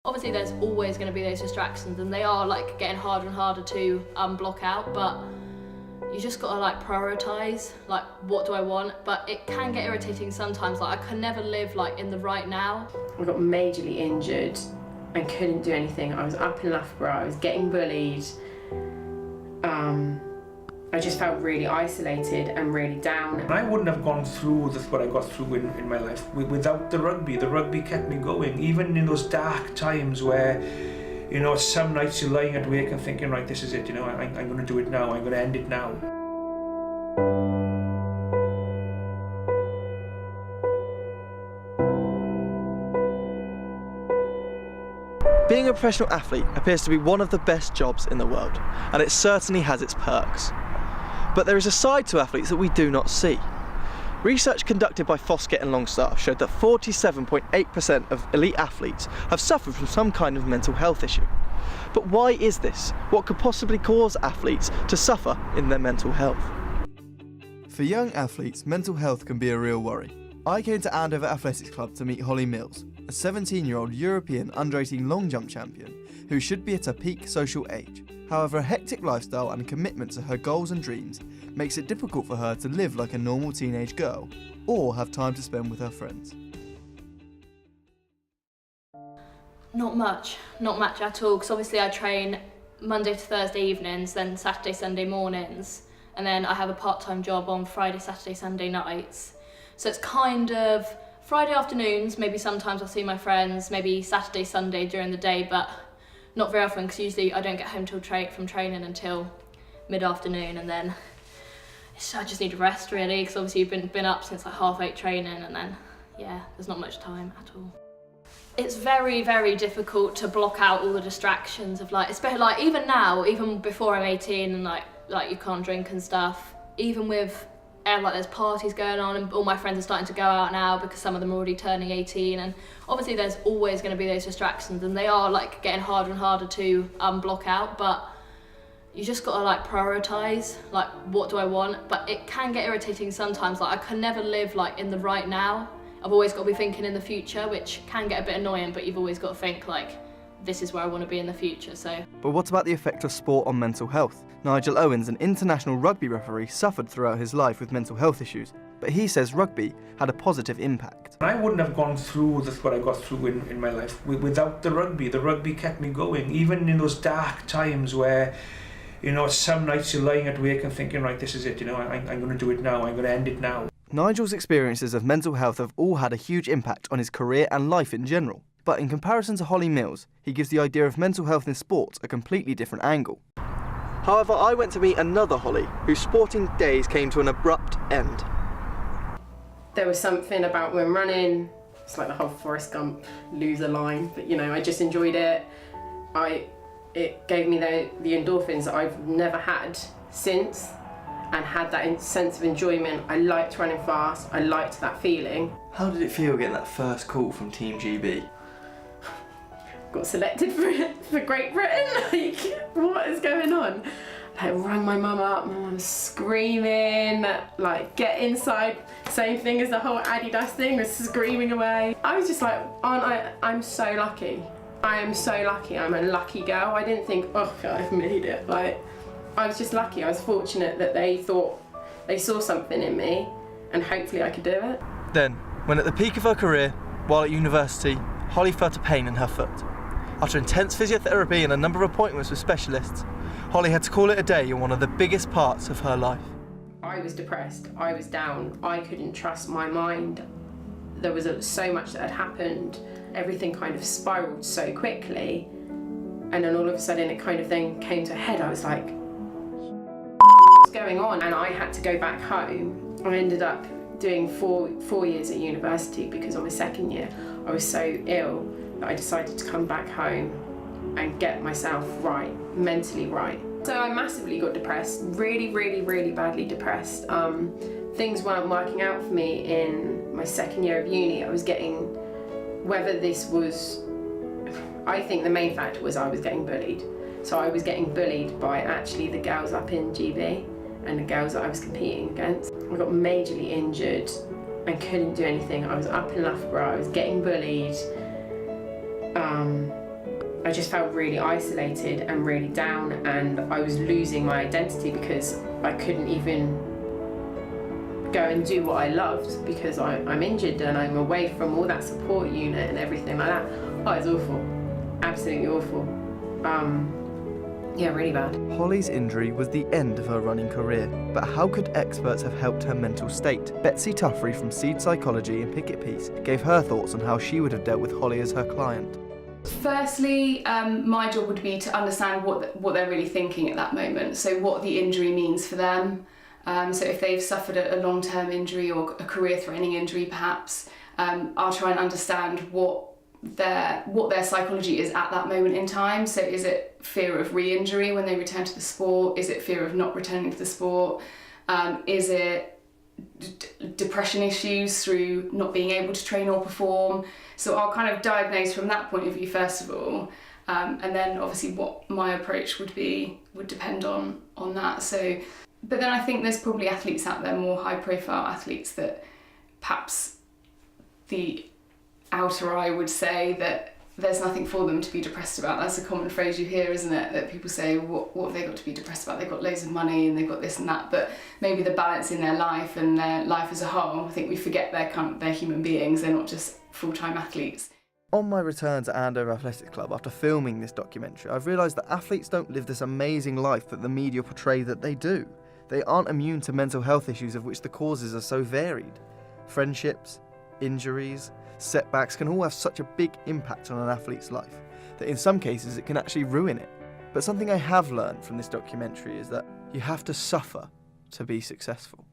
Obviously there's always going to be those distractions, and they are like getting harder and harder to block out, but you just got to like prioritise, like what do I want, but it can get irritating sometimes. Like I can never live like in the right now. I got majorly injured and couldn't do anything. I was up in Loughborough, I was getting bullied. I just felt really isolated and really down. I wouldn't have gone through what I got through in my life without the rugby. The rugby kept me going, even in those dark times where, you know, some nights you're lying awake and thinking, right, this is it, you know, I'm going to do it now, I'm going to end it now. Being a professional athlete appears to be one of the best jobs in the world, and it certainly has its perks. But there is a side to athletes that we do not see. Research conducted by Foskett and Longstaff showed that 47.8% of elite athletes have suffered from some kind of mental health issue. But why is this? What could possibly cause athletes to suffer in their mental health? For young athletes, mental health can be a real worry. I came to Andover Athletics Club to meet Holly Mills, a 17-year-old European under-18 long jump champion who should be at her peak social age. However, a hectic lifestyle and commitment to her goals and dreams makes it difficult for her to live like a normal teenage girl or have time to spend with her friends. Not much at all, because obviously I train Monday to Thursday evenings, then Saturday, Sunday mornings, and then I have a part-time job on Friday, Saturday, Sunday nights. So it's kind of Friday afternoons, maybe sometimes I'll see my friends, maybe Saturday, Sunday during the day, but not very often, because usually I don't get home from training until mid-afternoon, and then I just need a rest really, because obviously you've been up since like 8:30 training, and then yeah, there's not much time at all. It's very, very difficult to block out all the distractions of like, especially like even now, even before I'm 18 and like you can't drink and stuff, even with like there's parties going on and all my friends are starting to go out now because some of them are already turning 18, and obviously there's always going to be those distractions, and they are like getting harder and harder to block out, but you just got to like prioritise, like what do I want, but it can get irritating sometimes. Like I can never live like in the right now. I've always got to be thinking in the future, which can get a bit annoying, but you've always got to think like, this is where I want to be in the future, so. But what about the effect of sport on mental health? Nigel Owens, an international rugby referee, suffered throughout his life with mental health issues, but he says rugby had a positive impact. I wouldn't have gone through what I got through in my life without the rugby. The rugby kept me going, even in those dark times where, you know, some nights you're lying awake and thinking, right, this is it, you know, I'm going to do it now, I'm going to end it now. Nigel's experiences of mental health have all had a huge impact on his career and life in general. But in comparison to Holly Mills, he gives the idea of mental health in sports a completely different angle. However, I went to meet another Holly, whose sporting days came to an abrupt end. There was something about when running, it's like the whole Forrest Gump loser line, but you know, I just enjoyed it. It gave me the endorphins that I've never had since, and had that sense of enjoyment. I liked running fast, I liked that feeling. How did it feel getting that first call from Team GB? Got selected for Great Britain, like what is going on? I rang my mum up, my mum was screaming, like get inside, same thing as the whole Adidas thing, was screaming away. I was just like, I'm so lucky. I am so lucky, I'm a lucky girl. I didn't think, oh God, I've made it. Like, I was just lucky, I was fortunate that they thought they saw something in me and hopefully I could do it. Then, when at the peak of her career, while at university, Holly felt a pain in her foot. After intense physiotherapy and a number of appointments with specialists, Holly had to call it a day in one of the biggest parts of her life. I was depressed, I was down, I couldn't trust my mind. There was so much that had happened, everything kind of spiraled so quickly, and then all of a sudden it kind of then came to a head. I was like, what's going on? And I had to go back home. I ended up doing four years at university because on my second year I was so ill that I decided to come back home and get myself right, mentally right. So I massively got depressed, really, really, really badly depressed. Things weren't working out for me in my second year of uni. I was getting, whether this was, I think the main factor was I was getting bullied. So I was getting bullied by actually the girls up in GB and the girls that I was competing against. I got majorly injured and couldn't do anything. I was up in Loughborough, I was getting bullied. I just felt really isolated and really down, and I was losing my identity because I couldn't even go and do what I loved because I'm injured and I'm away from all that support unit and everything like that. Oh, it's awful. Absolutely awful. Yeah, really bad. Holly's injury was the end of her running career, but how could experts have helped her mental state? Betsy Tuffrey from Seed Psychology and Picket Piece gave her thoughts on how she would have dealt with Holly as her client. Firstly, my job would be to understand what they're really thinking at that moment, so what the injury means for them. So if they've suffered a long-term injury or a career-threatening injury perhaps, I'll try and understand what their psychology is at that moment in time. So is it fear of re-injury when they return to the sport? Is it fear of not returning to the sport? Is it depression issues through not being able to train or perform? So I'll kind of diagnose from that point of view first of all, and then obviously what my approach would be would depend on that. So, but then I think there's probably athletes out there, more high profile athletes, that perhaps the outer eye would say that there's nothing for them to be depressed about. That's a common phrase you hear, isn't it? That people say, what have they got to be depressed about? They've got loads of money and they've got this and that, but maybe the balance in their life and their life as a whole, I think we forget they're human beings, they're not just full-time athletes. On my return to Andover Athletics Club after filming this documentary, I've realised that athletes don't live this amazing life that the media portray that they do. They aren't immune to mental health issues of which the causes are so varied. Friendships, injuries, setbacks can all have such a big impact on an athlete's life that in some cases it can actually ruin it. But something I have learned from this documentary is that you have to suffer to be successful.